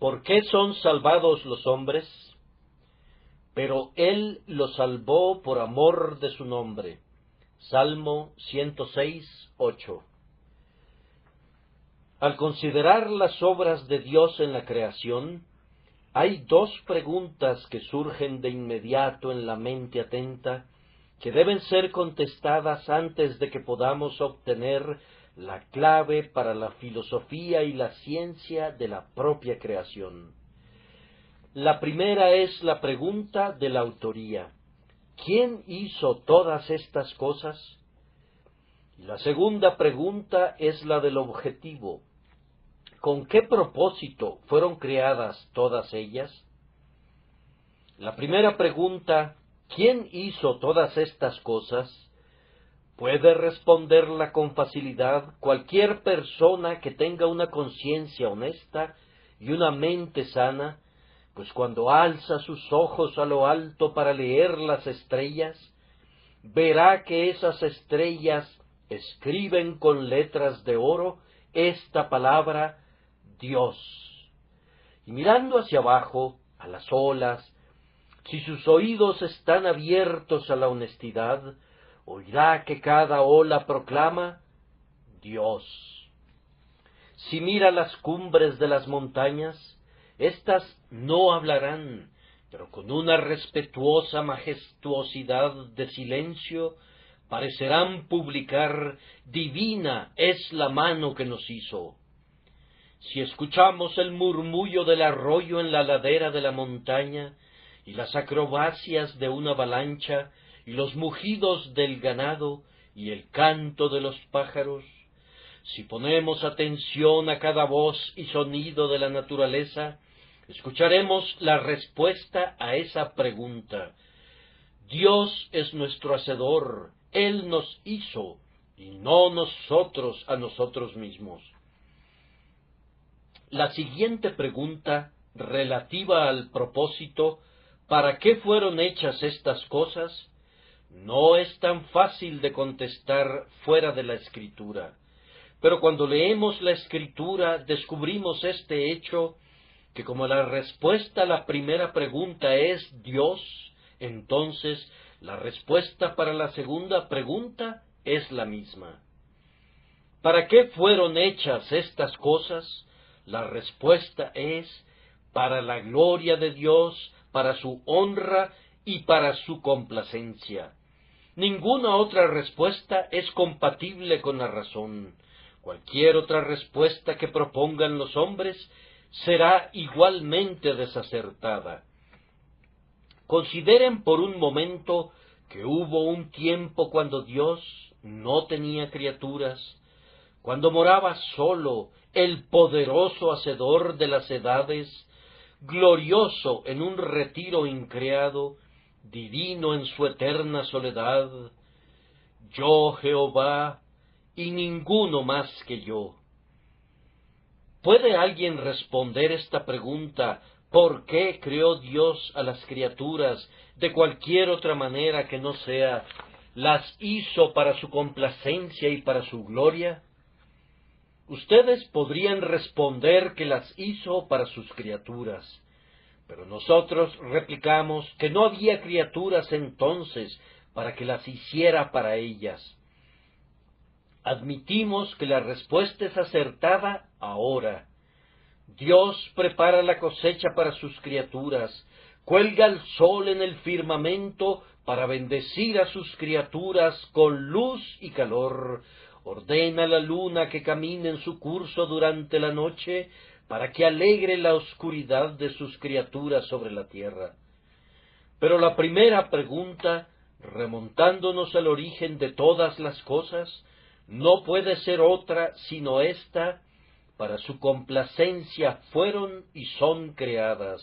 ¿Por qué son salvados los hombres? Pero Él los salvó por amor de su nombre. Salmo 106:8. Al considerar las obras de Dios en la creación, hay dos preguntas que surgen de inmediato en la mente atenta, que deben ser contestadas antes de que podamos obtener la clave para la filosofía y la ciencia de la propia creación. La primera es la pregunta de la autoría. ¿Quién hizo todas estas cosas? Y la segunda pregunta es la del objetivo. ¿Con qué propósito fueron creadas todas ellas? La primera pregunta, ¿quién hizo todas estas cosas?, puede responderla con facilidad cualquier persona que tenga una conciencia honesta y una mente sana, pues cuando alza sus ojos a lo alto para leer las estrellas, verá que esas estrellas escriben con letras de oro esta palabra Dios. Y mirando hacia abajo, a las olas, si sus oídos están abiertos a la honestidad, oirá que cada ola proclama Dios. Si mira las cumbres de las montañas, éstas no hablarán, pero con una respetuosa majestuosidad de silencio parecerán publicar: divina es la mano que nos hizo. Si escuchamos el murmullo del arroyo en la ladera de la montaña, y las acrobacias de una avalancha, y los mugidos del ganado, y el canto de los pájaros, si ponemos atención a cada voz y sonido de la naturaleza, escucharemos la respuesta a esa pregunta. Dios es nuestro hacedor, Él nos hizo, y no nosotros a nosotros mismos. La siguiente pregunta, relativa al propósito, ¿para qué fueron hechas estas cosas?, no es tan fácil de contestar fuera de la Escritura. Pero cuando leemos la Escritura descubrimos este hecho, que como la respuesta a la primera pregunta es Dios, entonces la respuesta para la segunda pregunta es la misma. ¿Para qué fueron hechas estas cosas? La respuesta es: para la gloria de Dios, para su honra y para su complacencia. Ninguna otra respuesta es compatible con la razón. Cualquier otra respuesta que propongan los hombres será igualmente desacertada. Consideren por un momento que hubo un tiempo cuando Dios no tenía criaturas, cuando moraba solo, el poderoso hacedor de las edades, glorioso en un retiro increado, divino en su eterna soledad. Yo, Jehová, y ninguno más que yo. ¿Puede alguien responder esta pregunta: ¿por qué creó Dios a las criaturas de cualquier otra manera que no sea las hizo para su complacencia y para su gloria? Ustedes podrían responder que las hizo para sus criaturas, pero nosotros replicamos que no había criaturas entonces para que las hiciera para ellas. Admitimos que la respuesta es acertada ahora. Dios prepara la cosecha para sus criaturas, cuelga el sol en el firmamento para bendecir a sus criaturas con luz y calor, ordena la luna que camine en su curso durante la noche para que alegre la oscuridad de sus criaturas sobre la tierra. Pero la primera pregunta, remontándonos al origen de todas las cosas, no puede ser otra sino esta: para su complacencia fueron y son creadas.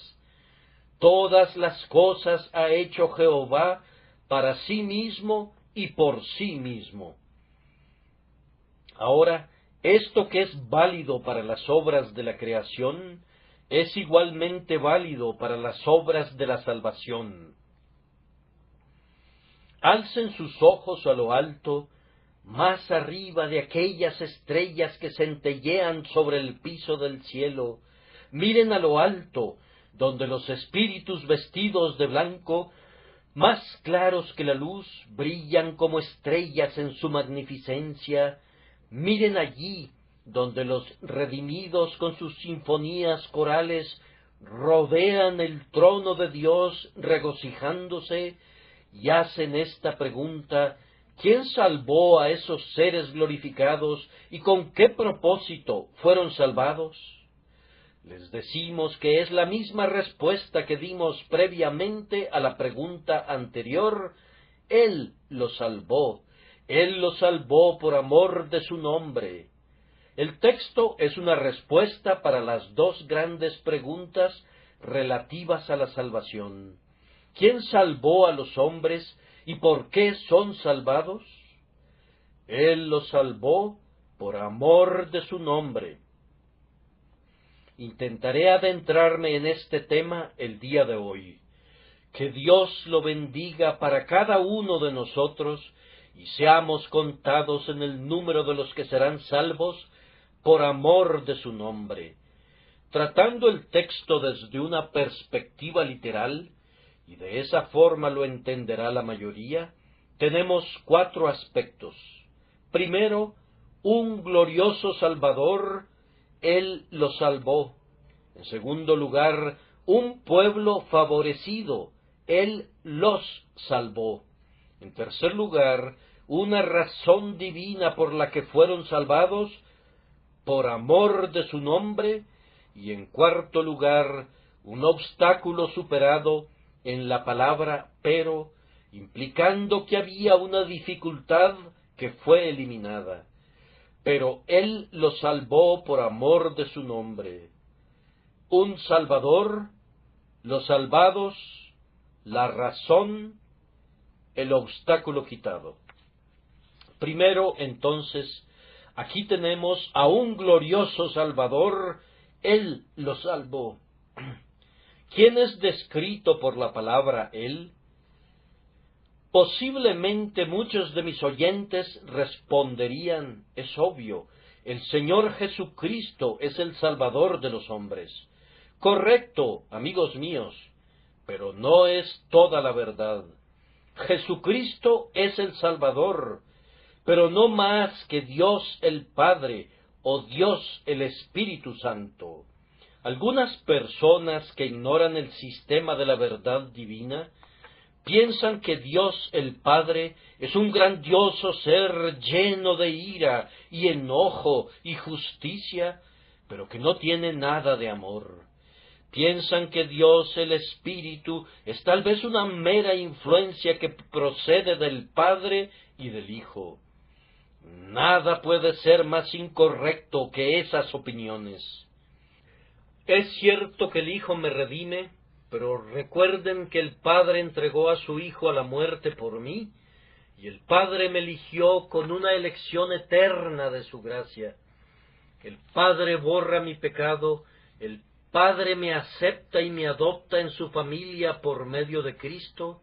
Todas las cosas ha hecho Jehová para sí mismo y por sí mismo. Ahora, esto que es válido para las obras de la creación, es igualmente válido para las obras de la salvación. Alcen sus ojos a lo alto, más arriba de aquellas estrellas que centellean sobre el piso del cielo, miren a lo alto, donde los espíritus vestidos de blanco, más claros que la luz, brillan como estrellas en su magnificencia. Miren allí, donde los redimidos con sus sinfonías corales rodean el trono de Dios regocijándose, y hacen esta pregunta: ¿quién salvó a esos seres glorificados y con qué propósito fueron salvados? Les decimos que es la misma respuesta que dimos previamente a la pregunta anterior. Él los salvó por amor de su nombre. El texto es una respuesta para las dos grandes preguntas relativas a la salvación. ¿Quién salvó a los hombres y por qué son salvados? Él los salvó por amor de su nombre. Intentaré adentrarme en este tema el día de hoy. Que Dios lo bendiga para cada uno de nosotros y seamos contados en el número de los que serán salvos por amor de su nombre. Tratando el texto desde una perspectiva literal, y de esa forma lo entenderá la mayoría, tenemos 4 aspectos. Primero, un glorioso Salvador, Él los salvó. En segundo lugar, un pueblo favorecido, Él los salvó. En tercer lugar, una razón divina por la que fueron salvados, por amor de su nombre. Y en cuarto lugar, un obstáculo superado en la palabra pero, implicando que había una dificultad que fue eliminada. Pero Él los salvó por amor de su nombre. Un Salvador, los salvados, la razón, el obstáculo quitado. Primero, entonces, aquí tenemos a un glorioso Salvador. Él los salvó. ¿Quién es descrito por la palabra Él? Posiblemente muchos de mis oyentes responderían: es obvio, el Señor Jesucristo es el Salvador de los hombres. Correcto, amigos míos, pero no es toda la verdad. Jesucristo es el Salvador, pero no más que Dios el Padre o Dios el Espíritu Santo. Algunas personas que ignoran el sistema de la verdad divina piensan que Dios el Padre es un grandioso ser lleno de ira y enojo y justicia, pero que no tiene nada de amor. Piensan que Dios el Espíritu es tal vez una mera influencia que procede del Padre y del Hijo. Nada puede ser más incorrecto que esas opiniones. Es cierto que el Hijo me redime, pero recuerden que el Padre entregó a su Hijo a la muerte por mí, y el Padre me eligió con una elección eterna de su gracia. El Padre borra mi pecado, el Padre me acepta y me adopta en su familia por medio de Cristo.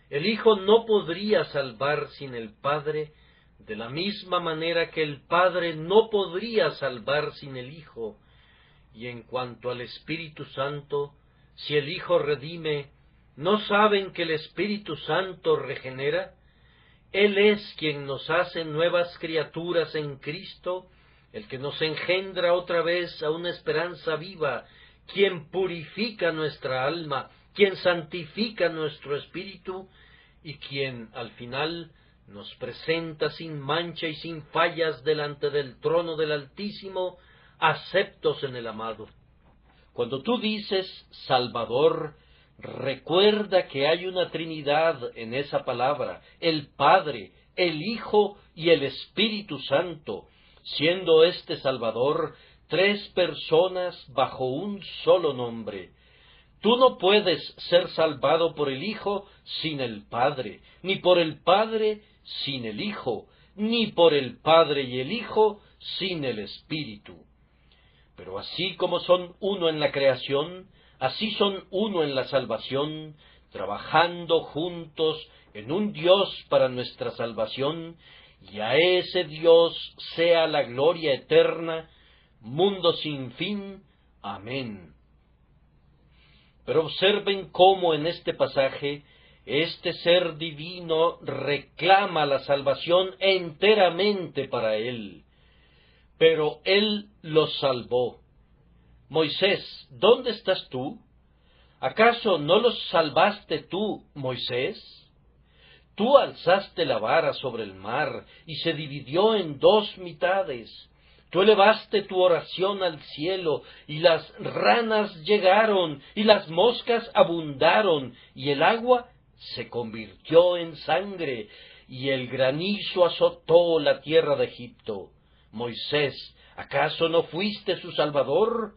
El Hijo no podría salvar sin el Padre, de la misma manera que el Padre no podría salvar sin el Hijo. Y en cuanto al Espíritu Santo, si el Hijo redime, ¿no saben que el Espíritu Santo regenera? Él es quien nos hace nuevas criaturas en Cristo, el que nos engendra otra vez a una esperanza viva, quien purifica nuestra alma, quien santifica nuestro espíritu, y quien, al final, nos presenta sin mancha y sin fallas delante del trono del Altísimo, aceptos en el amado. Cuando tú dices Salvador, recuerda que hay una Trinidad en esa palabra, el Padre, el Hijo y el Espíritu Santo, siendo este Salvador 3 personas bajo un solo nombre. Tú no puedes ser salvado por el Hijo sin el Padre, ni por el Padre sin el Hijo, ni por el Padre y el Hijo sin el Espíritu. Pero así como son uno en la creación, así son uno en la salvación, trabajando juntos en un Dios para nuestra salvación, y a ese Dios sea la gloria eterna, mundo sin fin. Amén. Pero observen cómo en este pasaje este ser divino reclama la salvación enteramente para él. Pero él los salvó. Moisés, ¿dónde estás tú? ¿Acaso no los salvaste tú, Moisés? Tú alzaste la vara sobre el mar y se dividió en dos mitades. Tú elevaste tu oración al cielo, y las ranas llegaron, y las moscas abundaron, y el agua se convirtió en sangre, y el granizo azotó la tierra de Egipto. Moisés, ¿acaso no fuiste su salvador?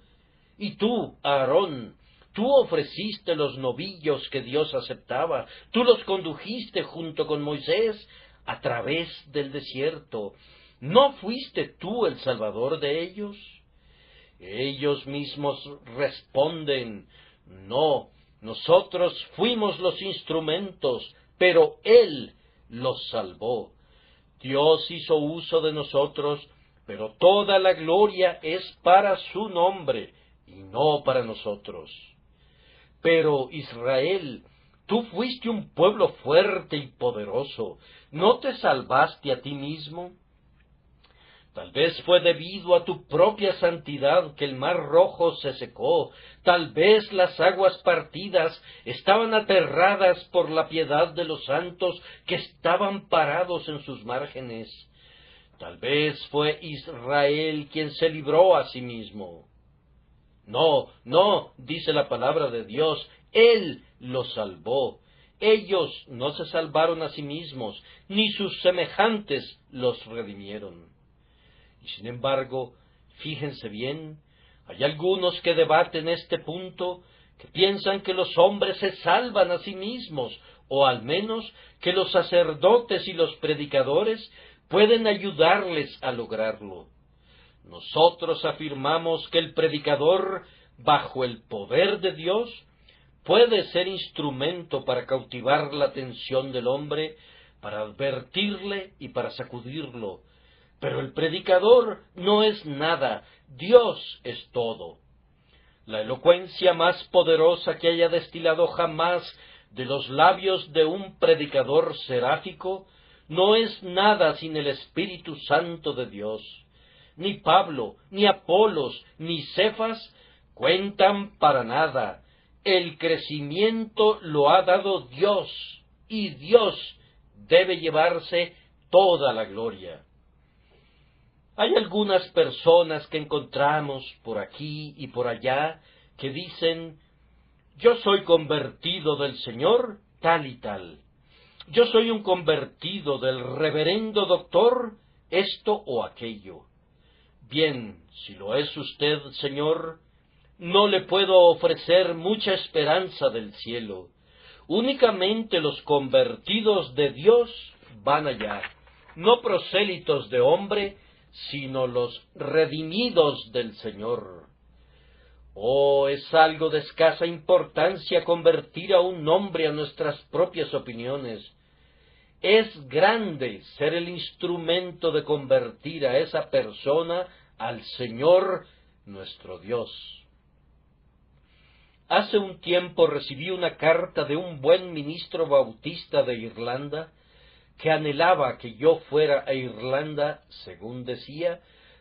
Y tú, Aarón, tú ofreciste los novillos que Dios aceptaba, tú los condujiste junto con Moisés a través del desierto. ¿No fuiste tú el salvador de ellos? Ellos mismos responden, no, nosotros fuimos los instrumentos, pero Él los salvó. Dios hizo uso de nosotros, pero toda la gloria es para su nombre, y no para nosotros. Pero Israel, tú fuiste un pueblo fuerte y poderoso, ¿no te salvaste a ti mismo? Tal vez fue debido a tu propia santidad que el mar rojo se secó, tal vez las aguas partidas estaban aterradas por la piedad de los santos que estaban parados en sus márgenes. Tal vez fue Israel quien se libró a sí mismo. No, no, dice la palabra de Dios, Él los salvó. Ellos no se salvaron a sí mismos, ni sus semejantes los redimieron. Y sin embargo, fíjense bien, hay algunos que debaten este punto, que piensan que los hombres se salvan a sí mismos, o al menos que los sacerdotes y los predicadores pueden ayudarles a lograrlo. Nosotros afirmamos que el predicador, bajo el poder de Dios, puede ser instrumento para cautivar la atención del hombre, para advertirle y para sacudirlo. Pero el predicador no es nada, Dios es todo. La elocuencia más poderosa que haya destilado jamás de los labios de un predicador seráfico no es nada sin el Espíritu Santo de Dios. Ni Pablo, ni Apolos, ni Cefas cuentan para nada. El crecimiento lo ha dado Dios, y Dios debe llevarse toda la gloria. Hay algunas personas que encontramos por aquí y por allá que dicen, yo soy convertido del Señor tal y tal. Yo soy un convertido del reverendo doctor esto o aquello. Bien, si lo es usted, Señor, no le puedo ofrecer mucha esperanza del cielo. Únicamente los convertidos de Dios van allá, no prosélitos de hombre, sino los redimidos del Señor. Oh, es algo de escasa importancia convertir a un hombre a nuestras propias opiniones. Es grande ser el instrumento de convertir a esa persona al Señor nuestro Dios. Hace un tiempo recibí una carta de un buen ministro bautista de Irlanda, que anhelaba que yo fuera a Irlanda, según decía,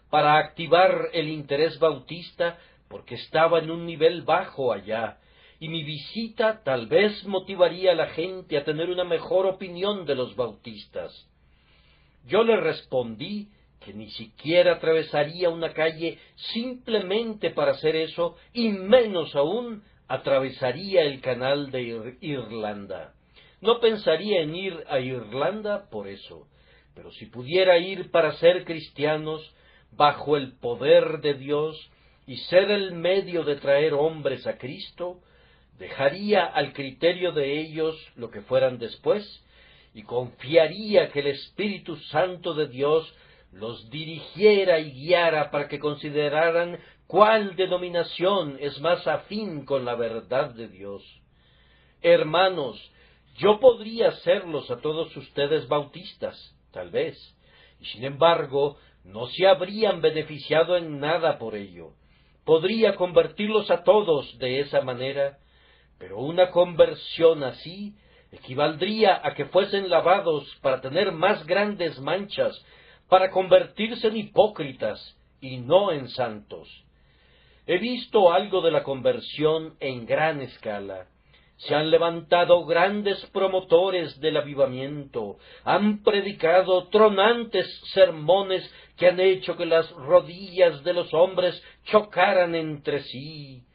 para activar el interés bautista, porque estaba en un nivel bajo allá, y mi visita tal vez motivaría a la gente a tener una mejor opinión de los bautistas. Yo le respondí que ni siquiera atravesaría una calle simplemente para hacer eso, y menos aún atravesaría el canal de Irlanda. No pensaría en ir a Irlanda por eso, pero si pudiera ir para ser cristianos bajo el poder de Dios y ser el medio de traer hombres a Cristo, dejaría al criterio de ellos lo que fueran después y confiaría que el Espíritu Santo de Dios los dirigiera y guiara para que consideraran cuál denominación es más afín con la verdad de Dios. Hermanos, yo podría hacerlos a todos ustedes bautistas, tal vez, y sin embargo no se habrían beneficiado en nada por ello, podría convertirlos a todos de esa manera, pero una conversión así equivaldría a que fuesen lavados para tener más grandes manchas, para convertirse en hipócritas y no en santos. He visto algo de la conversión en gran escala. Se han levantado grandes promotores del avivamiento, han predicado tronantes sermones que han hecho que las rodillas de los hombres chocaran entre sí.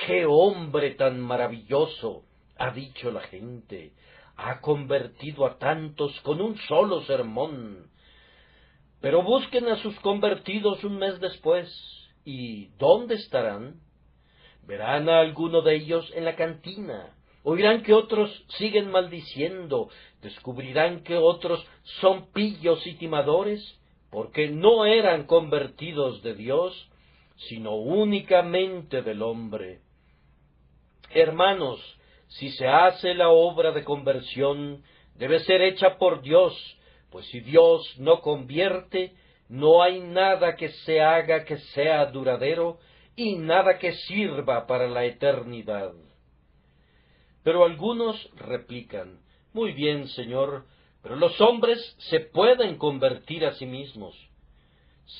¡Qué hombre tan maravilloso!, ha dicho la gente, ha convertido a tantos con un solo sermón. Pero busquen a sus convertidos un mes después, ¿y dónde estarán? Verán a alguno de ellos en la cantina, oirán que otros siguen maldiciendo, descubrirán que otros son pillos y timadores, porque no eran convertidos de Dios, sino únicamente del hombre. Hermanos, si se hace la obra de conversión, debe ser hecha por Dios, pues si Dios no convierte, no hay nada que se haga que sea duradero y nada que sirva para la eternidad. Pero algunos replican: muy bien, Señor, pero los hombres se pueden convertir a sí mismos.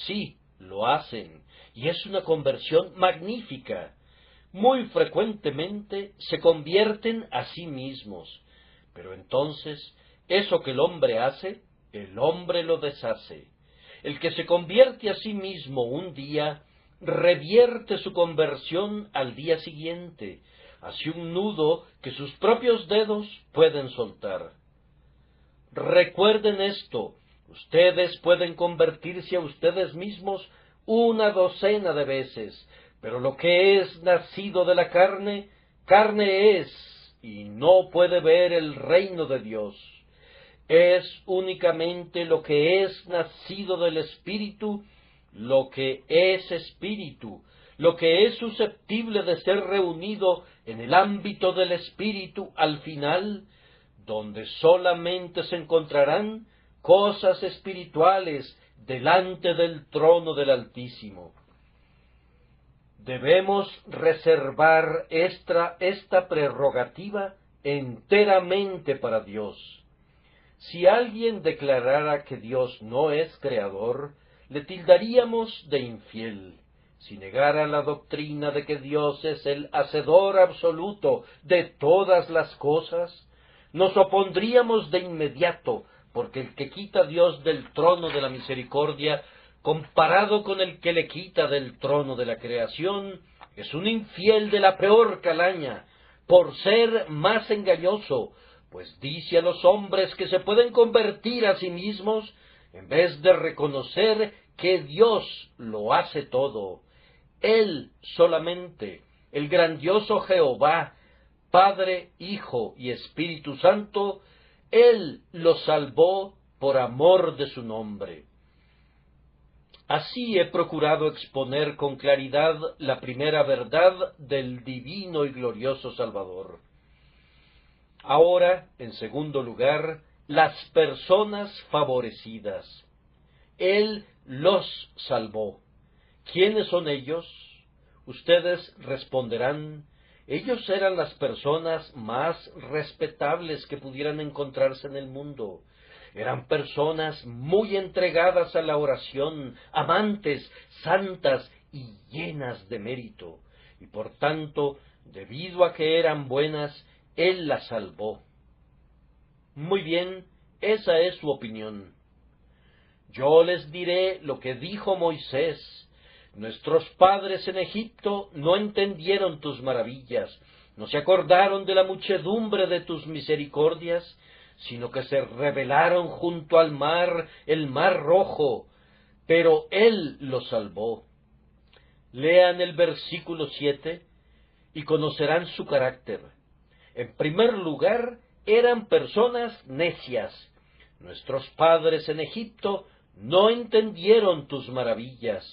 Sí, lo hacen, y es una conversión magnífica. Muy frecuentemente se convierten a sí mismos, pero entonces eso que el hombre hace, el hombre lo deshace. El que se convierte a sí mismo un día, revierte su conversión al día siguiente, hace un nudo que sus propios dedos pueden soltar. Recuerden esto, ustedes pueden convertirse a ustedes mismos una docena de veces, pero lo que es nacido de la carne, carne es, y no puede ver el reino de Dios. Es únicamente lo que es nacido del Espíritu, lo que es Espíritu, lo que es susceptible de ser reunido en el ámbito del Espíritu al final, donde solamente se encontrarán cosas espirituales delante del trono del Altísimo. Debemos reservar esta prerrogativa enteramente para Dios. Si alguien declarara que Dios no es creador, le tildaríamos de infiel. Si negara la doctrina de que Dios es el hacedor absoluto de todas las cosas, nos opondríamos de inmediato, porque el que quita a Dios del trono de la misericordia, comparado con el que le quita del trono de la creación, es un infiel de la peor calaña, por ser más engañoso, pues dice a los hombres que se pueden convertir a sí mismos, en vez de reconocer que Dios lo hace todo. Él solamente, el grandioso Jehová, Padre, Hijo y Espíritu Santo, Él lo salvó por amor de su nombre. Así he procurado exponer con claridad la primera verdad del divino y glorioso Salvador. Ahora, en segundo lugar, las personas favorecidas. Él los salvó. ¿Quiénes son ellos? Ustedes responderán: ellos eran las personas más respetables que pudieran encontrarse en el mundo. Eran personas muy entregadas a la oración, amantes, santas y llenas de mérito. Y por tanto, debido a que eran buenas, Él las salvó. Muy bien, esa es su opinión. Yo les diré lo que dijo Moisés: nuestros padres en Egipto no entendieron tus maravillas, no se acordaron de la muchedumbre de tus misericordias, sino que se rebelaron junto al mar, el mar rojo, pero Él los salvó. Lean el versículo 7 y conocerán su carácter. En primer lugar, eran personas necias. Nuestros padres en Egipto no entendieron tus maravillas.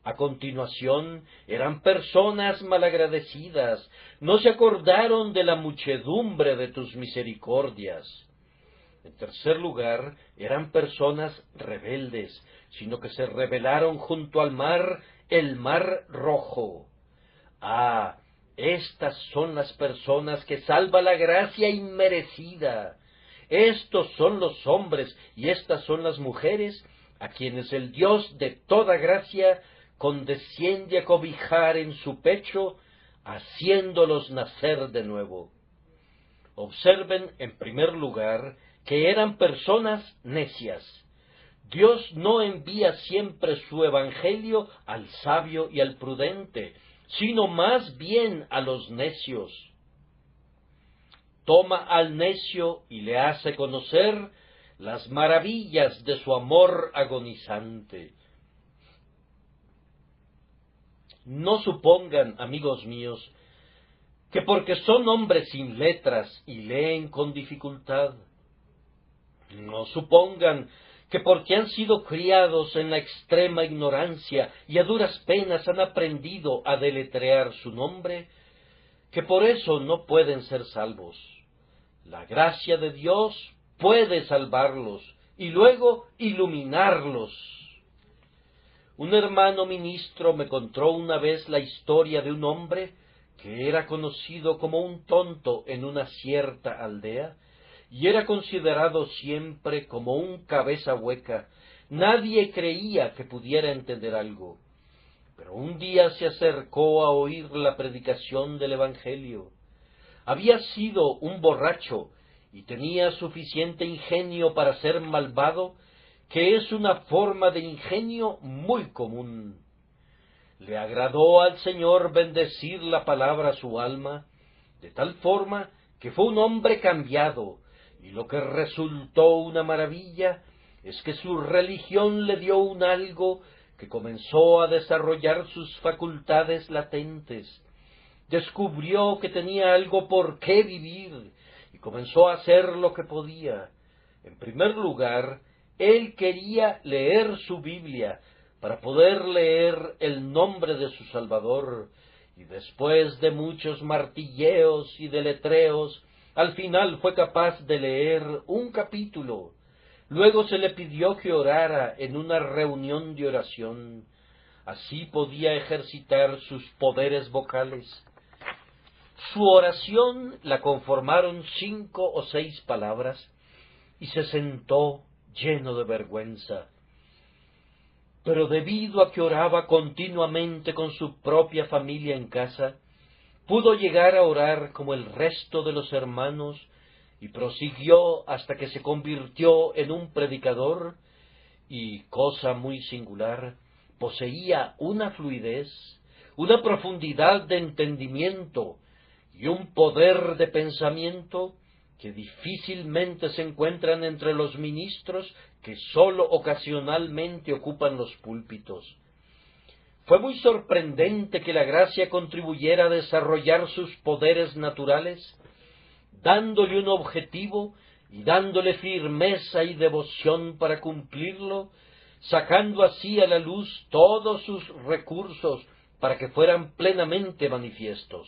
A continuación, eran personas malagradecidas, no se acordaron de la muchedumbre de tus misericordias. En tercer lugar, eran personas rebeldes, sino que se rebelaron junto al mar, el mar Rojo. Ah, estas son las personas que salva la gracia inmerecida. Estos son los hombres y estas son las mujeres a quienes el Dios de toda gracia condesciende a cobijar en su pecho, haciéndolos nacer de nuevo. Observen, en primer lugar, que eran personas necias. Dios no envía siempre su evangelio al sabio y al prudente, sino más bien a los necios. Toma al necio y le hace conocer las maravillas de su amor agonizante. No supongan, amigos míos, que porque son hombres sin letras y leen con dificultad. No supongan que porque han sido criados en la extrema ignorancia y a duras penas han aprendido a deletrear su nombre, que por eso no pueden ser salvos. La gracia de Dios puede salvarlos y luego iluminarlos. Un hermano ministro me contó una vez la historia de un hombre que era conocido como un tonto en una cierta aldea, y era considerado siempre como un cabeza hueca. Nadie creía que pudiera entender algo. Pero un día se acercó a oír la predicación del Evangelio. Había sido un borracho y tenía suficiente ingenio para ser malvado, que es una forma de ingenio muy común. Le agradó al Señor bendecir la palabra a su alma, de tal forma que fue un hombre cambiado, y lo que resultó una maravilla es que su religión le dio un algo que comenzó a desarrollar sus facultades latentes. Descubrió que tenía algo por qué vivir y comenzó a hacer lo que podía. En primer lugar, él quería leer su Biblia para poder leer el nombre de su Salvador, y después de muchos martilleos y deletreos, al final fue capaz de leer un capítulo. Luego se le pidió que orara en una reunión de oración. Así podía ejercitar sus poderes vocales. Su oración la conformaron 5 o 6 palabras, y se sentó lleno de vergüenza. Pero debido a que oraba continuamente con su propia familia en casa, pudo llegar a orar como el resto de los hermanos, y prosiguió hasta que se convirtió en un predicador, y, cosa muy singular, poseía una fluidez, una profundidad de entendimiento y un poder de pensamiento que difícilmente se encuentran entre los ministros que sólo ocasionalmente ocupan los púlpitos. Fue muy sorprendente que la gracia contribuyera a desarrollar sus poderes naturales, dándole un objetivo y dándole firmeza y devoción para cumplirlo, sacando así a la luz todos sus recursos para que fueran plenamente manifiestos.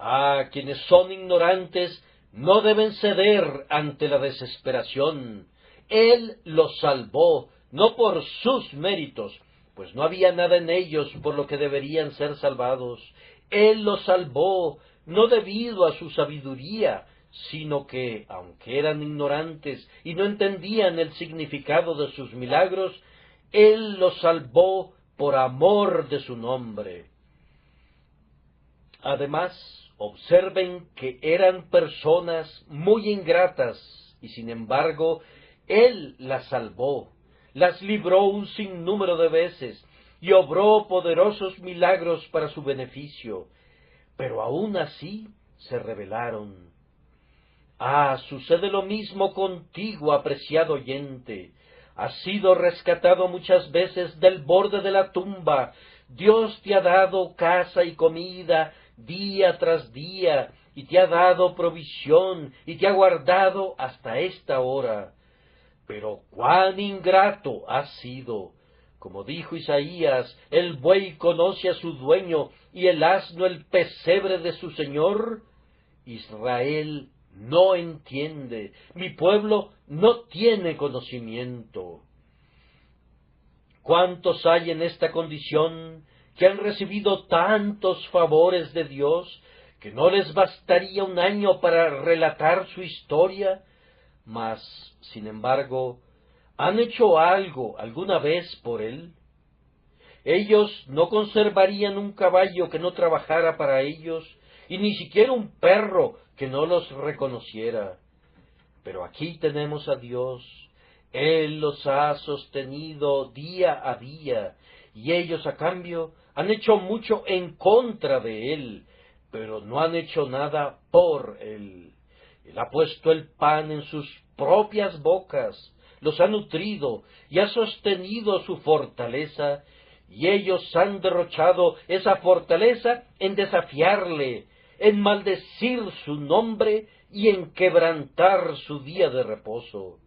Ah, quienes son ignorantes no deben ceder ante la desesperación. Él los salvó, no por sus méritos, pues no había nada en ellos por lo que deberían ser salvados. Él los salvó, no debido a su sabiduría, sino que, aunque eran ignorantes y no entendían el significado de sus milagros, Él los salvó por amor de su nombre. Además, observen que eran personas muy ingratas, y sin embargo, Él las salvó, las libró un sinnúmero de veces, y obró poderosos milagros para su beneficio, pero aún así se rebelaron. Ah, sucede lo mismo contigo, apreciado oyente. Has sido rescatado muchas veces del borde de la tumba. Dios te ha dado casa y comida día tras día, y te ha dado provisión, y te ha guardado hasta esta hora. Pero cuán ingrato has sido. Como dijo Isaías, el buey conoce a su dueño, y el asno el pesebre de su señor. Israel no entiende, mi pueblo no tiene conocimiento. ¿Cuántos hay en esta condición que han recibido tantos favores de Dios que no les bastaría un año para relatar su historia? Mas, sin embargo, ¿han hecho algo alguna vez por él? Ellos no conservarían un caballo que no trabajara para ellos, y ni siquiera un perro que no los reconociera. Pero aquí tenemos a Dios. Él los ha sostenido día a día, y ellos a cambio han hecho mucho en contra de Él, pero no han hecho nada por Él. Él ha puesto el pan en sus propias bocas, los ha nutrido y ha sostenido su fortaleza, y ellos han derrochado esa fortaleza en desafiarle, en maldecir su nombre y en quebrantar su día de reposo.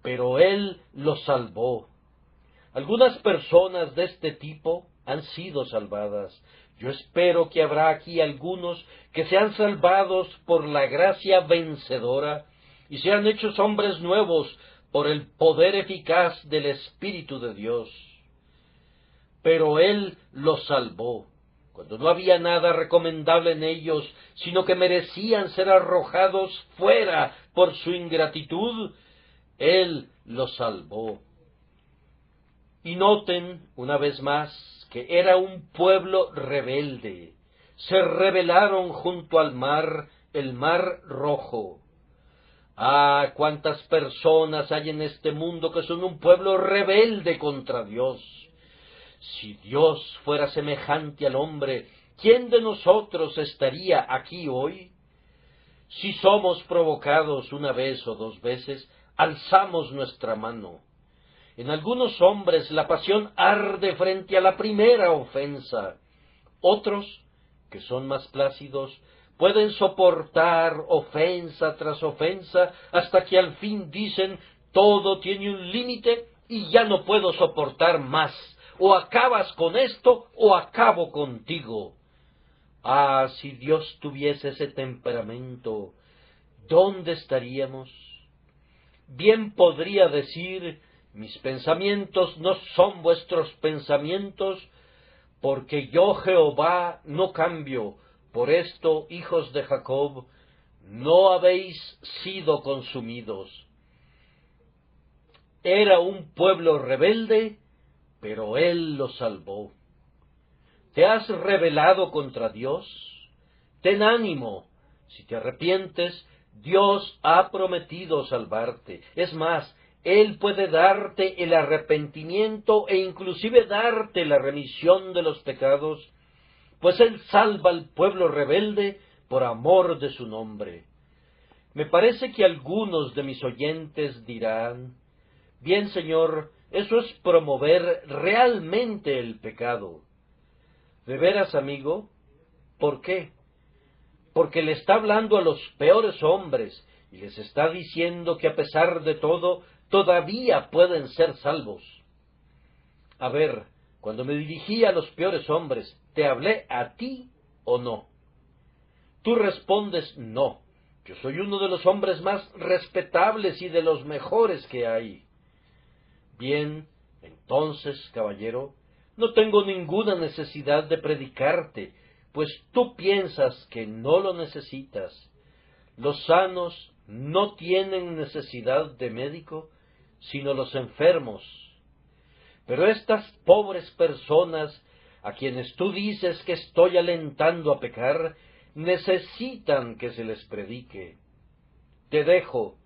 Pero Él los salvó. Algunas personas de este tipo han sido salvadas. Yo espero que habrá aquí algunos que sean salvados por la gracia vencedora y sean hechos hombres nuevos por el poder eficaz del Espíritu de Dios. Pero Él los salvó, cuando no había nada recomendable en ellos, sino que merecían ser arrojados fuera por su ingratitud. Él los salvó. Y noten, una vez más, que era un pueblo rebelde. Se rebelaron junto al mar, el mar rojo. Ah, cuántas personas hay en este mundo que son un pueblo rebelde contra Dios. Si Dios fuera semejante al hombre, ¿quién de nosotros estaría aquí hoy? Si somos provocados una vez o dos veces, alzamos nuestra mano. En algunos hombres la pasión arde frente a la primera ofensa. Otros, que son más plácidos, pueden soportar ofensa tras ofensa hasta que al fin dicen: todo tiene un límite y ya no puedo soportar más. O acabas con esto o acabo contigo. Ah, si Dios tuviese ese temperamento, ¿dónde estaríamos? Bien podría decir: mis pensamientos no son vuestros pensamientos, porque yo Jehová no cambio. Por esto, hijos de Jacob, no habéis sido consumidos. Era un pueblo rebelde, pero Él los salvó. ¿Te has rebelado contra Dios? Ten ánimo. Si te arrepientes, Dios ha prometido salvarte. Es más, Él puede darte el arrepentimiento e inclusive darte la remisión de los pecados, pues Él salva al pueblo rebelde por amor de su nombre. Me parece que algunos de mis oyentes dirán: bien, Señor, eso es promover realmente el pecado. ¿De veras, amigo? ¿Por qué? Porque le está hablando a los peores hombres y les está diciendo que a pesar de todo, todavía pueden ser salvos. A ver, cuando me dirigí a los peores hombres, ¿te hablé a ti o no? Tú respondes: no, yo soy uno de los hombres más respetables y de los mejores que hay. Bien, entonces, caballero, no tengo ninguna necesidad de predicarte, pues tú piensas que no lo necesitas. Los sanos no tienen necesidad de médico, sino los enfermos. Pero estas pobres personas, a quienes tú dices que estoy alentando a pecar, necesitan que se les predique. Te dejo.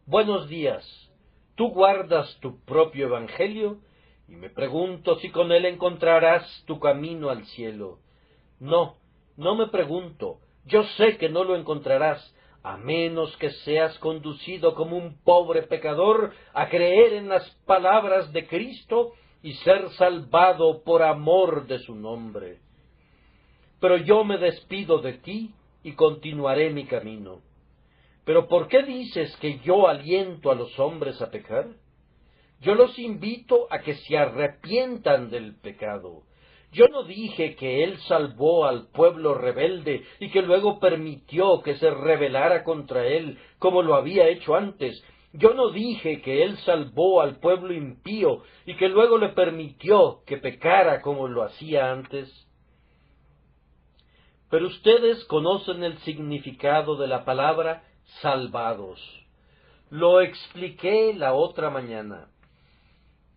Buenos días. Tú guardas tu propio evangelio, y me pregunto si con él encontrarás tu camino al cielo. No, no me pregunto. Yo sé que no lo encontrarás, a menos que seas conducido como un pobre pecador a creer en las palabras de Cristo y ser salvado por amor de su nombre. Pero yo me despido de ti y continuaré mi camino. ¿Pero por qué dices que yo aliento a los hombres a pecar? Yo los invito a que se arrepientan del pecado. Yo no dije que Él salvó al pueblo rebelde y que luego permitió que se rebelara contra Él, como lo había hecho antes, Yo no dije que Él salvó al pueblo impío y que luego le permitió que pecara como lo hacía antes. Pero ustedes conocen el significado de la palabra salvados. Lo expliqué la otra mañana.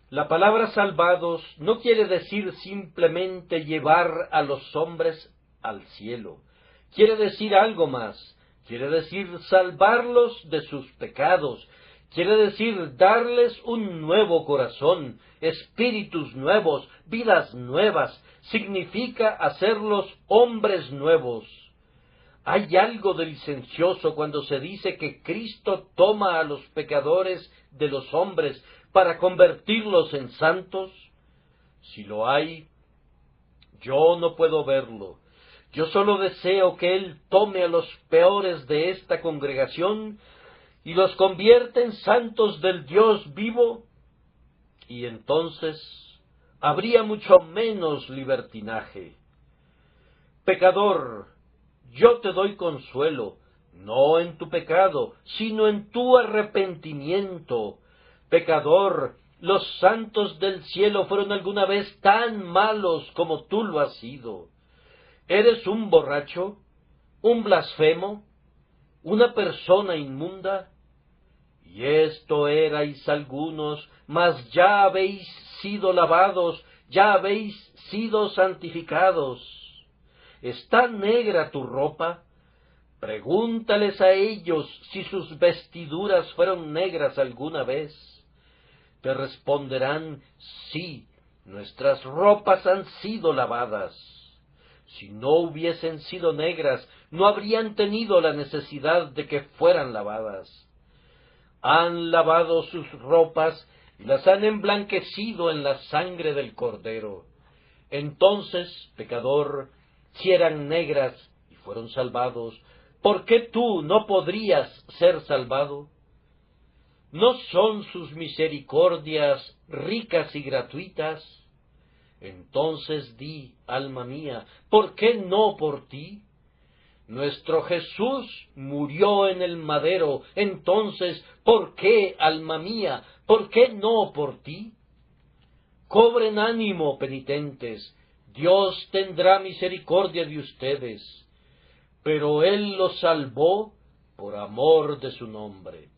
La palabra salvados no quiere decir simplemente llevar a los hombres al cielo. Quiere decir algo más. Quiere decir salvarlos de sus pecados. Quiere decir darles un nuevo corazón, espíritus nuevos, vidas nuevas. Significa hacerlos hombres nuevos. Hay algo de licencioso cuando se dice que Cristo toma a los pecadores de los hombres para convertirlos en santos. Si lo hay, yo no puedo verlo. Yo solo deseo que Él tome a los peores de esta congregación y los convierte en santos del Dios vivo, y entonces habría mucho menos libertinaje. Pecador, yo te doy consuelo, no en tu pecado, sino en tu arrepentimiento. Pecador, los santos del cielo fueron alguna vez tan malos como tú lo has sido. ¿Eres un borracho, un blasfemo, una persona inmunda? Y esto erais algunos, mas ya habéis sido lavados, ya habéis sido santificados. ¿Está negra tu ropa? Pregúntales a ellos si sus vestiduras fueron negras alguna vez. Te responderán, sí, nuestras ropas han sido lavadas. Si no hubiesen sido negras, no habrían tenido la necesidad de que fueran lavadas. Han lavado sus ropas y las han emblanquecido en la sangre del Cordero. Entonces, pecador, si eran negras y fueron salvados, ¿por qué tú no podrías ser salvado? ¿No son sus misericordias ricas y gratuitas? Entonces di, alma mía, ¿por qué no por ti? Nuestro Jesús murió en el madero, entonces, ¿por qué, alma mía, por qué no por ti? Cobren ánimo, penitentes, Dios tendrá misericordia de ustedes, pero Él los salvó por amor de su nombre.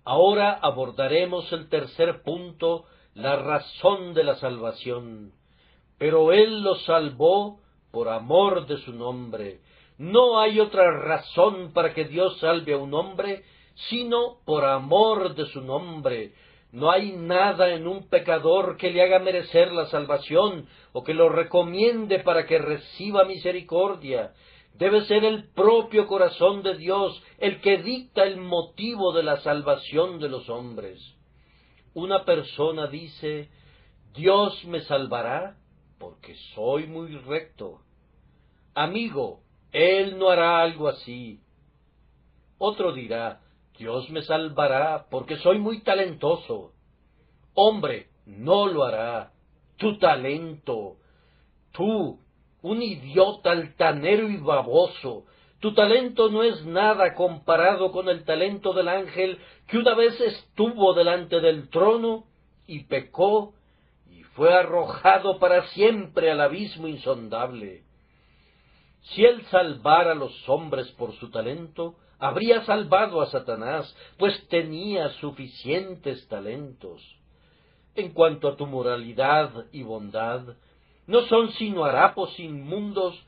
Ahora abordaremos el tercer punto, la razón de la salvación. Pero Él los salvó por amor de su nombre. No hay otra razón para que Dios salve a un hombre, sino por amor de su nombre. No hay nada en un pecador que le haga merecer la salvación, o que lo recomiende para que reciba misericordia. Debe ser el propio corazón de Dios el que dicta el motivo de la salvación de los hombres. Una persona dice, Dios me salvará porque soy muy recto. Amigo, Él no hará algo así. Otro dirá, Dios me salvará porque soy muy talentoso. Hombre, no lo hará. Tu talento, tú, un idiota altanero y baboso, tu talento no es nada comparado con el talento del ángel que una vez estuvo delante del trono y pecó y fue arrojado para siempre al abismo insondable. Si él salvara a los hombres por su talento, habría salvado a Satanás, pues tenía suficientes talentos. En cuanto a tu moralidad y bondad, no son sino harapos inmundos,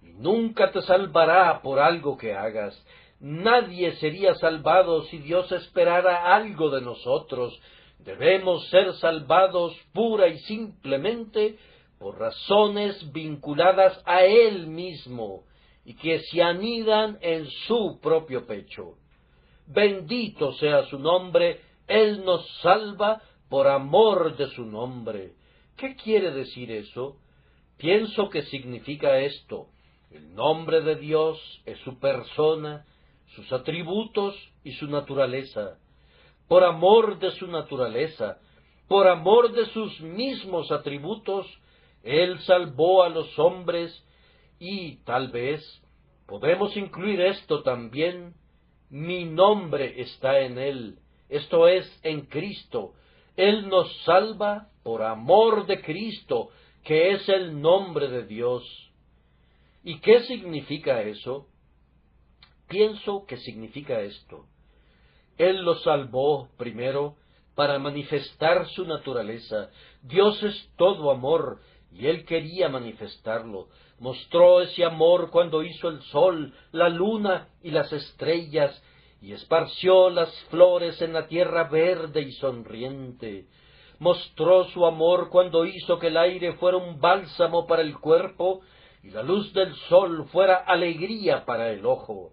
y nunca te salvará por algo que hagas. Nadie sería salvado si Dios esperara algo de nosotros. Debemos ser salvados pura y simplemente por razones vinculadas a Él mismo, y que se anidan en su propio pecho. Bendito sea su nombre, Él nos salva por amor de su nombre. ¿Qué quiere decir eso? Pienso que significa esto. El nombre de Dios es su persona, sus atributos y su naturaleza. Por amor de su naturaleza, por amor de sus mismos atributos, Él salvó a los hombres y, tal vez, podemos incluir esto también, Mi nombre está en Él, esto es, en Cristo. Él nos salva por amor de Cristo, que es el nombre de Dios. ¿Y qué significa eso? Pienso que significa esto. Él lo salvó primero para manifestar su naturaleza. Dios es todo amor, y Él quería manifestarlo. Mostró ese amor cuando hizo el sol, la luna y las estrellas, y esparció las flores en la tierra verde y sonriente. Mostró su amor cuando hizo que el aire fuera un bálsamo para el cuerpo, y la luz del sol fuera alegría para el ojo.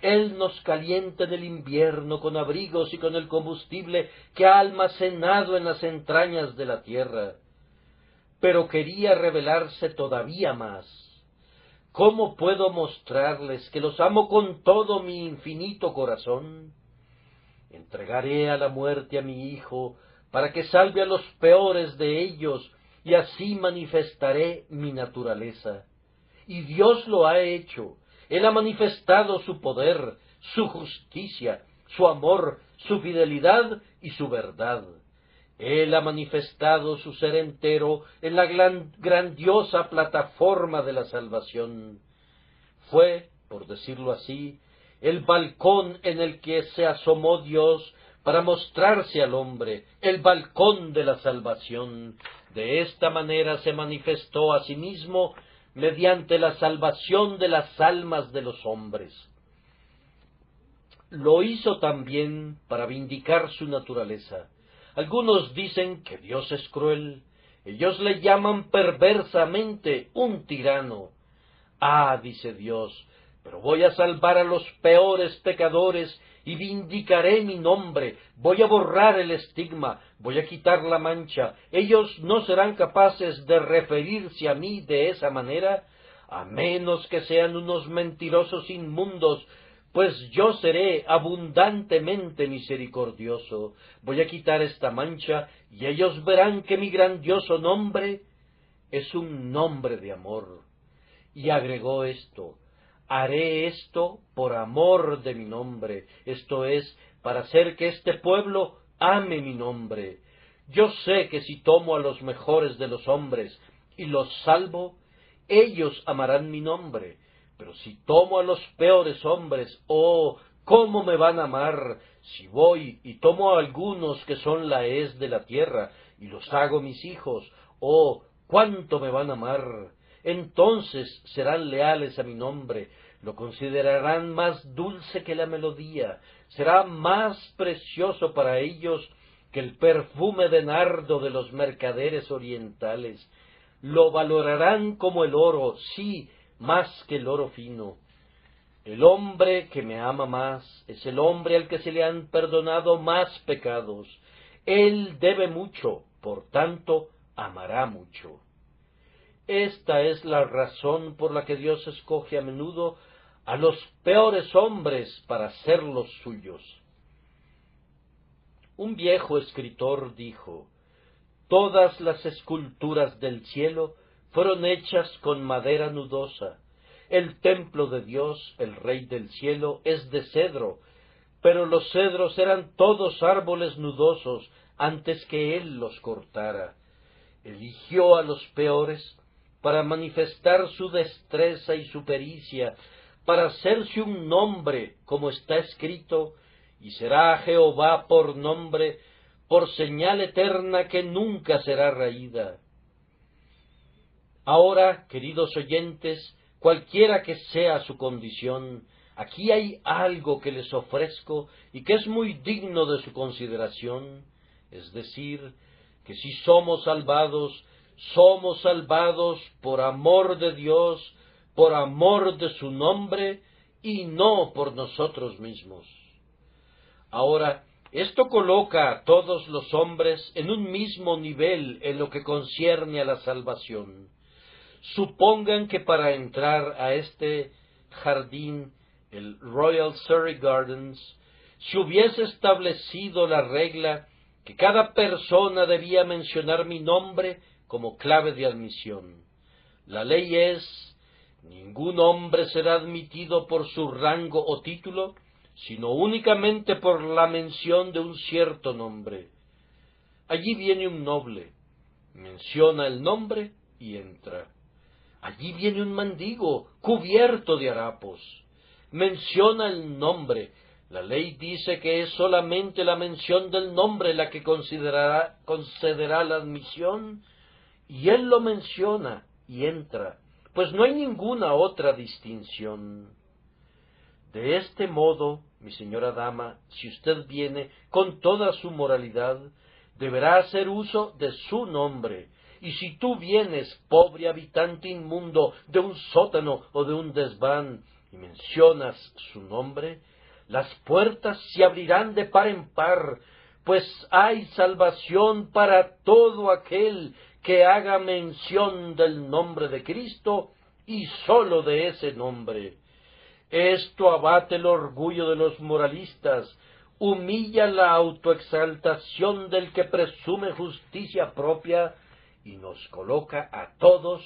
Él nos calienta en el invierno con abrigos y con el combustible que ha almacenado en las entrañas de la tierra. Pero quería revelarse todavía más. ¿Cómo puedo mostrarles que los amo con todo mi infinito corazón? Entregaré a la muerte a mi Hijo para que salve a los peores de ellos, y así manifestaré mi naturaleza. Y Dios lo ha hecho. Él ha manifestado su poder, su justicia, su amor, su fidelidad y su verdad. Él ha manifestado su ser entero en la grandiosa plataforma de la salvación. Fue, por decirlo así, el balcón en el que se asomó Dios para mostrarse al hombre, el balcón de la salvación. De esta manera se manifestó a sí mismo mediante la salvación de las almas de los hombres. Lo hizo también para vindicar su naturaleza. Algunos dicen que Dios es cruel. Ellos le llaman perversamente un tirano. Ah, dice Dios, pero voy a salvar a los peores pecadores y vindicaré mi nombre. Voy a borrar el estigma, voy a quitar la mancha. Ellos no serán capaces de referirse a mí de esa manera, a menos que sean unos mentirosos inmundos, pues yo seré abundantemente misericordioso. Voy a quitar esta mancha, y ellos verán que mi grandioso nombre es un nombre de amor. Y agregó esto: haré esto por amor de mi nombre, esto es, para hacer que este pueblo ame mi nombre. Yo sé que si tomo a los mejores de los hombres y los salvo, ellos amarán mi nombre. Pero si tomo a los peores hombres, ¡oh, cómo me van a amar! Si voy y tomo a algunos que son la hez de la tierra y los hago mis hijos, ¡oh, cuánto me van a amar! Entonces serán leales a mi nombre, lo considerarán más dulce que la melodía, será más precioso para ellos que el perfume de nardo de los mercaderes orientales. Lo valorarán como el oro, sí, más que el oro fino. El hombre que me ama más es el hombre al que se le han perdonado más pecados. Él debe mucho, por tanto, amará mucho. Esta es la razón por la que Dios escoge a menudo a los peores hombres para ser los suyos. Un viejo escritor dijo: todas las esculturas del cielo fueron hechas con madera nudosa. El templo de Dios, el Rey del cielo, es de cedro, pero los cedros eran todos árboles nudosos antes que Él los cortara. Eligió a los peores para manifestar su destreza y su pericia, para hacerse un nombre, como está escrito: y será Jehová por nombre, por señal eterna que nunca será raída. Ahora, queridos oyentes, cualquiera que sea su condición, aquí hay algo que les ofrezco y que es muy digno de su consideración, es decir, que si somos salvados por amor de Dios, por amor de su nombre, y no por nosotros mismos. Ahora, esto coloca a todos los hombres en un mismo nivel en lo que concierne a la salvación. Supongan que para entrar a este jardín, el Royal Surrey Gardens, se hubiese establecido la regla que cada persona debía mencionar mi nombre como clave de admisión. La ley es: ningún hombre será admitido por su rango o título, sino únicamente por la mención de un cierto nombre. Allí viene un noble, menciona el nombre y entra. Allí viene un mendigo, cubierto de harapos, menciona el nombre. La ley dice que es solamente la mención del nombre la que concederá la admisión, y él lo menciona y entra, pues no hay ninguna otra distinción. De este modo, mi señora dama, si usted viene con toda su moralidad, deberá hacer uso de su nombre, y si tú vienes, pobre habitante inmundo de un sótano o de un desván, y mencionas su nombre, las puertas se abrirán de par en par, pues hay salvación para todo aquel que haga mención del nombre de Cristo y sólo de ese nombre. Esto abate el orgullo de los moralistas, humilla la autoexaltación del que presume justicia propia y nos coloca a todos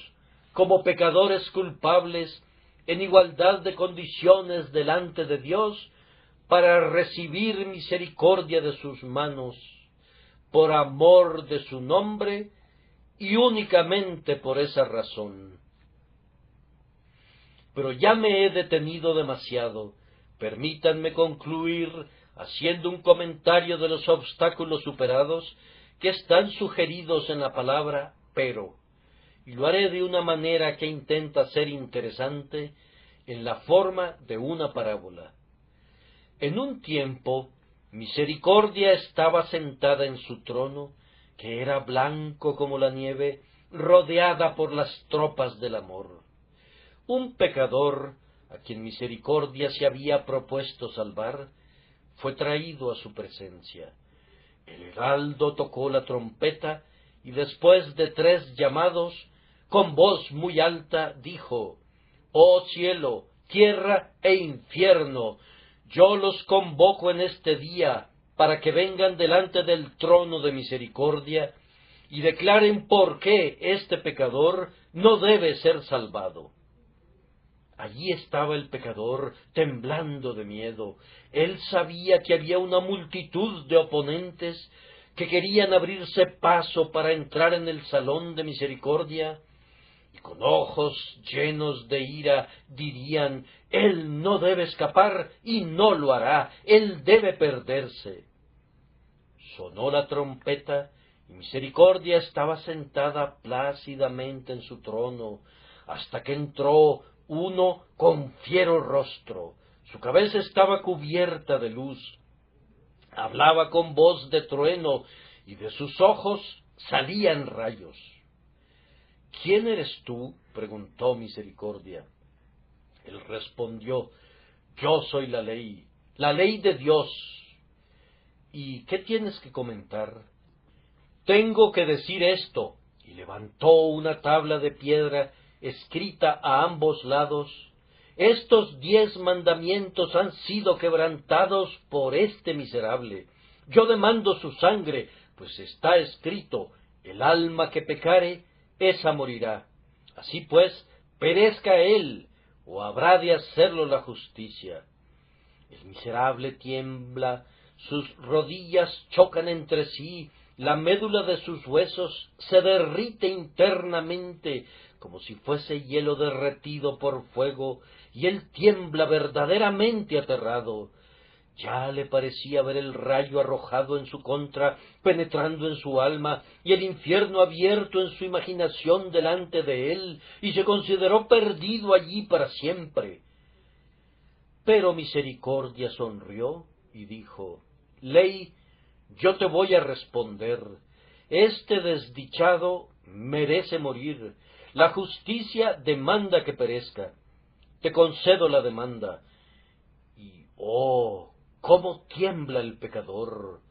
como pecadores culpables en igualdad de condiciones delante de Dios para recibir misericordia de sus manos, por amor de su nombre y únicamente por esa razón. Pero ya me he detenido demasiado. Permítanme concluir haciendo un comentario de los obstáculos superados que están sugeridos en la palabra pero, y lo haré de una manera que intenta ser interesante en la forma de una parábola. En un tiempo, Misericordia estaba sentada en su trono, que era blanco como la nieve, rodeada por las tropas del amor. Un pecador, a quien Misericordia se había propuesto salvar, fue traído a su presencia. El heraldo tocó la trompeta, y después de 3 llamados, con voz muy alta dijo: «Oh cielo, tierra e infierno, yo los convoco en este día para que vengan delante del trono de misericordia y declaren por qué este pecador no debe ser salvado». Allí estaba el pecador, temblando de miedo. Él sabía que había una multitud de oponentes que querían abrirse paso para entrar en el salón de misericordia, y con ojos llenos de ira dirían: «Él no debe escapar y no lo hará, él debe perderse». Sonó la trompeta y Misericordia estaba sentada plácidamente en su trono, hasta que entró uno con fiero rostro. Su cabeza estaba cubierta de luz, hablaba con voz de trueno, y de sus ojos salían rayos. «¿Quién eres tú?», preguntó Misericordia. Él respondió: «Yo soy la ley de Dios». «¿Y qué tienes que comentar?». «Tengo que decir esto», y levantó una tabla de piedra escrita a ambos lados: «Estos 10 mandamientos han sido quebrantados por este miserable. Yo demando su sangre, pues está escrito: el alma que pecare, esa morirá. Así pues, perezca él, o habrá de hacerlo la justicia». El miserable tiembla, sus rodillas chocan entre sí, la médula de sus huesos se derrite internamente como si fuese hielo derretido por fuego, y él tiembla verdaderamente aterrado. Ya le parecía ver el rayo arrojado en su contra, penetrando en su alma, y el infierno abierto en su imaginación delante de él, y se consideró perdido allí para siempre. Pero Misericordia sonrió y dijo: «Ley, yo te voy a responder. Este desdichado merece morir. La justicia demanda que perezca. Te concedo la demanda». Y ¡oh!, cómo tiembla el pecador.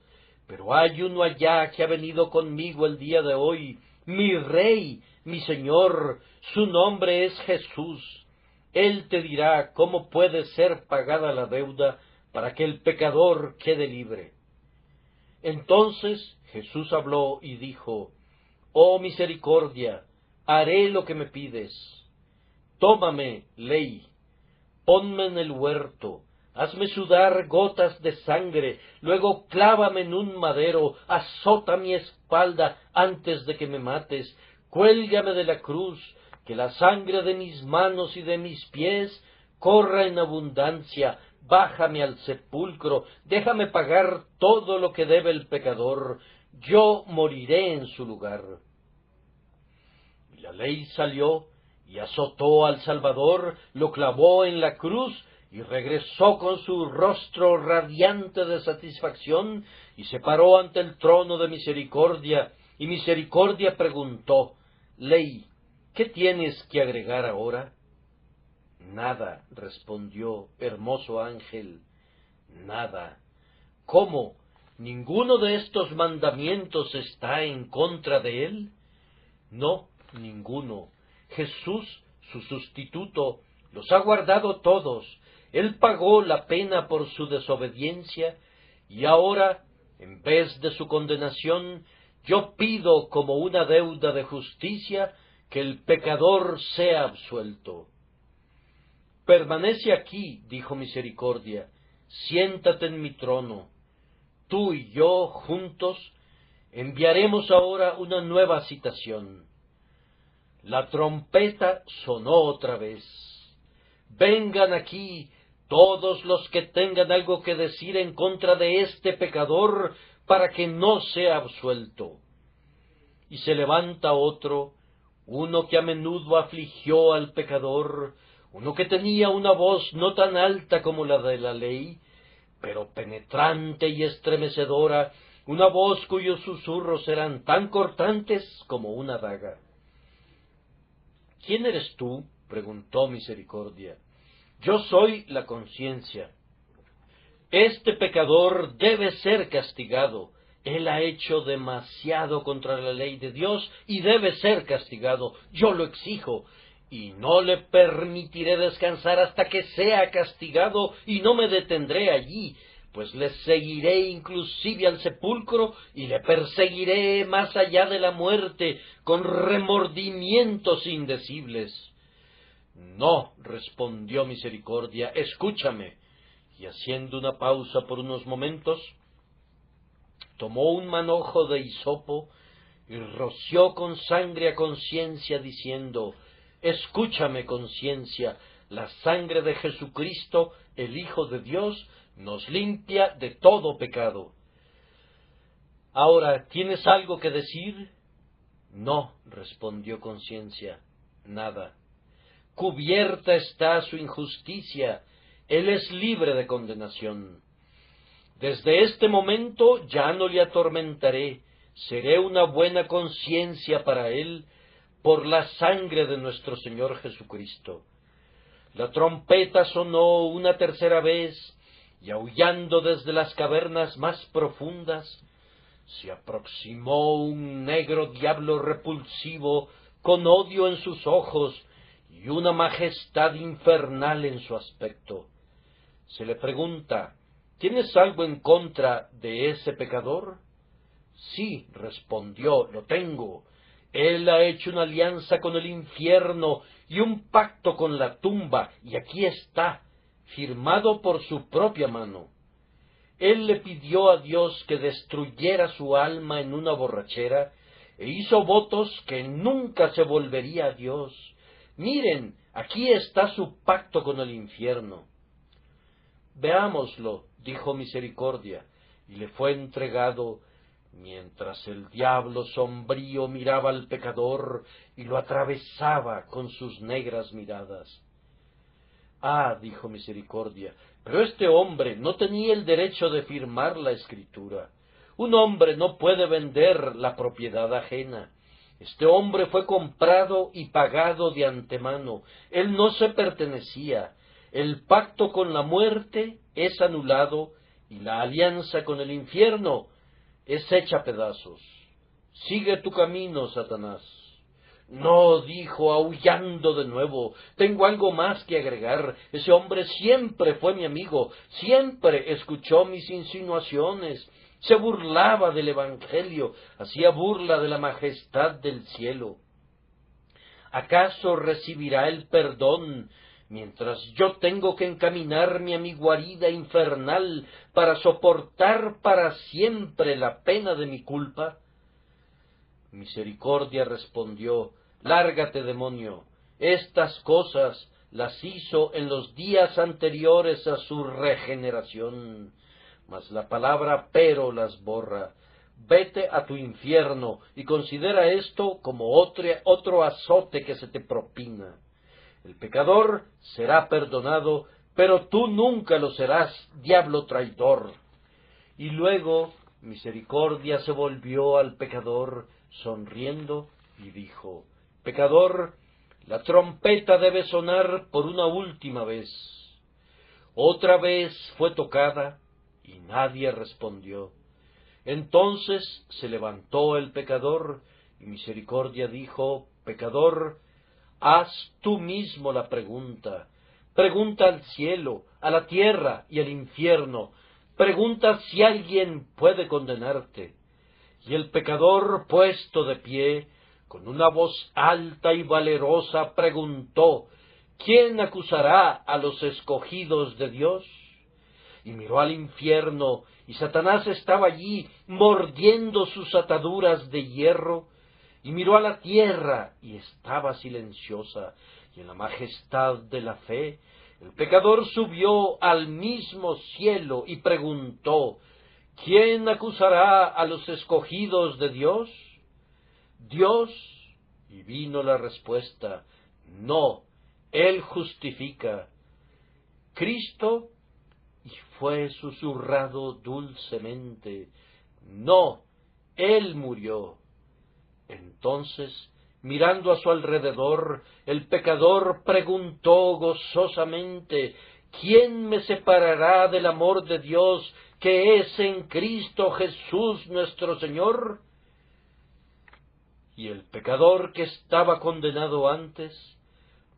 Pero hay uno allá que ha venido conmigo el día de hoy, mi Rey, mi Señor, su nombre es Jesús. Él te dirá cómo puede ser pagada la deuda para que el pecador quede libre. Entonces Jesús habló y dijo: «Oh Misericordia, haré lo que me pides. Tómame, Ley, ponme en el huerto, hazme sudar gotas de sangre, luego clávame en un madero, azota mi espalda antes de que me mates, cuélgame de la cruz, que la sangre de mis manos y de mis pies corra en abundancia, bájame al sepulcro, déjame pagar todo lo que debe el pecador, yo moriré en su lugar. Y la ley salió y azotó al Salvador, lo clavó en la cruz y regresó con su rostro radiante de satisfacción y se paró ante el trono de misericordia, y misericordia preguntó: Ley, ¿qué tienes que agregar ahora? Nada, respondió hermoso ángel, nada. ¿Cómo? ¿Ninguno de estos mandamientos está en contra de él? No, ninguno. Jesús, su sustituto, los ha guardado todos. Él pagó la pena por su desobediencia, y ahora, en vez de su condenación, yo pido como una deuda de justicia que el pecador sea absuelto. Permanece aquí, dijo Misericordia, siéntate en mi trono. Tú y yo, juntos, enviaremos ahora una nueva citación. La trompeta sonó otra vez. Vengan aquí todos los que tengan algo que decir en contra de este pecador, para que no sea absuelto. Y se levanta otro, uno que a menudo afligió al pecador, uno que tenía una voz no tan alta como la de la ley, pero penetrante y estremecedora, una voz cuyos susurros eran tan cortantes como una daga. ¿Quién eres tú?, preguntó Misericordia. Yo soy la conciencia. Este pecador debe ser castigado. Él ha hecho demasiado contra la ley de Dios y debe ser castigado. Yo lo exijo, y no le permitiré descansar hasta que sea castigado, y no me detendré allí, pues le seguiré inclusive al sepulcro y le perseguiré más allá de la muerte con remordimientos indecibles. No, respondió Misericordia, escúchame. Y haciendo una pausa por unos momentos, tomó un manojo de hisopo y roció con sangre a Conciencia, diciendo: Escúchame, Conciencia, la sangre de Jesucristo, el Hijo de Dios, nos limpia de todo pecado. Ahora, ¿tienes algo que decir? No, respondió Conciencia, nada. Cubierta está su injusticia, él es libre de condenación. Desde este momento ya no le atormentaré, seré una buena conciencia para él, por la sangre de nuestro Señor Jesucristo. La trompeta sonó una tercera vez, y aullando desde las cavernas más profundas, se aproximó un negro diablo repulsivo, con odio en sus ojos y una majestad infernal en su aspecto. Se le pregunta: ¿tienes algo en contra de ese pecador? Sí, respondió, lo tengo. Él ha hecho una alianza con el infierno y un pacto con la tumba, y aquí está, firmado por su propia mano. Él le pidió a Dios que destruyera su alma en una borrachera, e hizo votos que nunca se volvería a Dios. Miren, aquí está su pacto con el infierno. Veámoslo, dijo Misericordia, y le fue entregado, mientras el diablo sombrío miraba al pecador y lo atravesaba con sus negras miradas. Ah, dijo Misericordia, pero este hombre no tenía el derecho de firmar la escritura. Un hombre no puede vender la propiedad ajena. Este hombre fue comprado y pagado de antemano. Él no se pertenecía. El pacto con la muerte es anulado y la alianza con el infierno es hecha pedazos. Sigue tu camino, Satanás. No, dijo, aullando de nuevo, tengo algo más que agregar. Ese hombre siempre fue mi amigo, siempre escuchó mis insinuaciones, se burlaba del Evangelio, hacía burla de la majestad del cielo. ¿Acaso recibirá el perdón mientras yo tengo que encaminarme a mi guarida infernal para soportar para siempre la pena de mi culpa? Misericordia respondió: Lárgate, demonio, estas cosas las hizo en los días anteriores a su regeneración, mas la palabra pero las borra. Vete a tu infierno y considera esto como otro azote que se te propina. El pecador será perdonado, pero tú nunca lo serás, diablo traidor. Y luego Misericordia se volvió al pecador, sonriendo, y dijo: Pecador, la trompeta debe sonar por una última vez. Otra vez fue tocada, y nadie respondió. Entonces se levantó el pecador, y Misericordia dijo: Pecador, haz tú mismo la pregunta. Pregunta al cielo, a la tierra y al infierno. Pregunta si alguien puede condenarte. Y el pecador, puesto de pie, con una voz alta y valerosa, preguntó: ¿Quién acusará a los escogidos de Dios? Y miró al infierno, y Satanás estaba allí, mordiendo sus ataduras de hierro. Y miró a la tierra, y estaba silenciosa, y en la majestad de la fe, el pecador subió al mismo cielo y preguntó: ¿Quién acusará a los escogidos de Dios? Dios. Y vino la respuesta: no, Él justifica. Cristo. Y fue susurrado dulcemente: no, Él murió. Entonces, mirando a su alrededor, el pecador preguntó gozosamente: ¿quién me separará del amor de Dios que es en Cristo Jesús nuestro Señor? Y el pecador que estaba condenado antes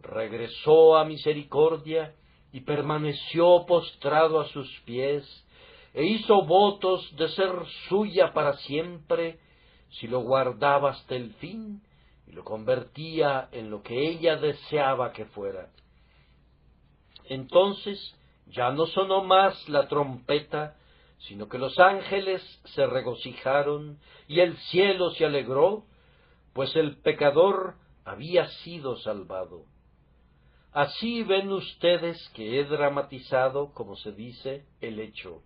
regresó a Misericordia y permaneció postrado a sus pies, e hizo votos de ser suya para siempre, si lo guardaba hasta el fin, y lo convertía en lo que ella deseaba que fuera. Entonces ya no sonó más la trompeta, sino que los ángeles se regocijaron, y el cielo se alegró, pues el pecador había sido salvado. Así ven ustedes que he dramatizado, como se dice, el hecho.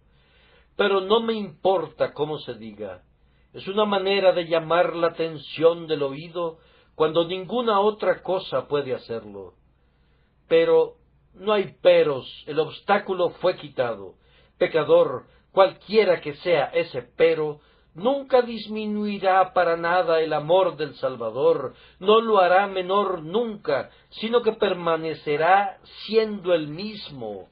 Pero no me importa cómo se diga. Es una manera de llamar la atención del oído cuando ninguna otra cosa puede hacerlo. Pero no hay peros, el obstáculo fue quitado. Pecador, cualquiera que sea ese pero, nunca disminuirá para nada el amor del Salvador, no lo hará menor nunca, sino que permanecerá siendo el mismo.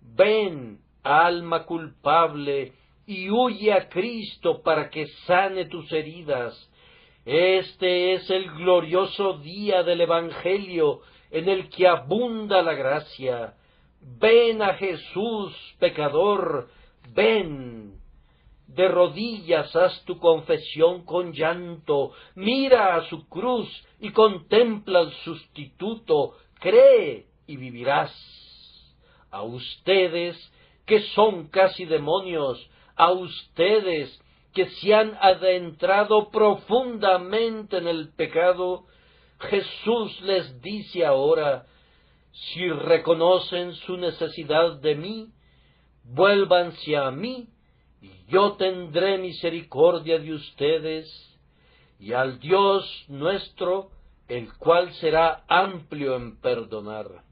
Ven, alma culpable, y huye a Cristo para que sane tus heridas. Este es el glorioso día del Evangelio, en el que abunda la gracia. Ven a Jesús, pecador, ven. De rodillas haz tu confesión con llanto, mira a su cruz y contempla al sustituto, cree y vivirás. A ustedes, que son casi demonios, a ustedes, que se han adentrado profundamente en el pecado, Jesús les dice ahora: si reconocen su necesidad de mí, vuélvanse a mí, y yo tendré misericordia de ustedes, y al Dios nuestro, el cual será amplio en perdonar.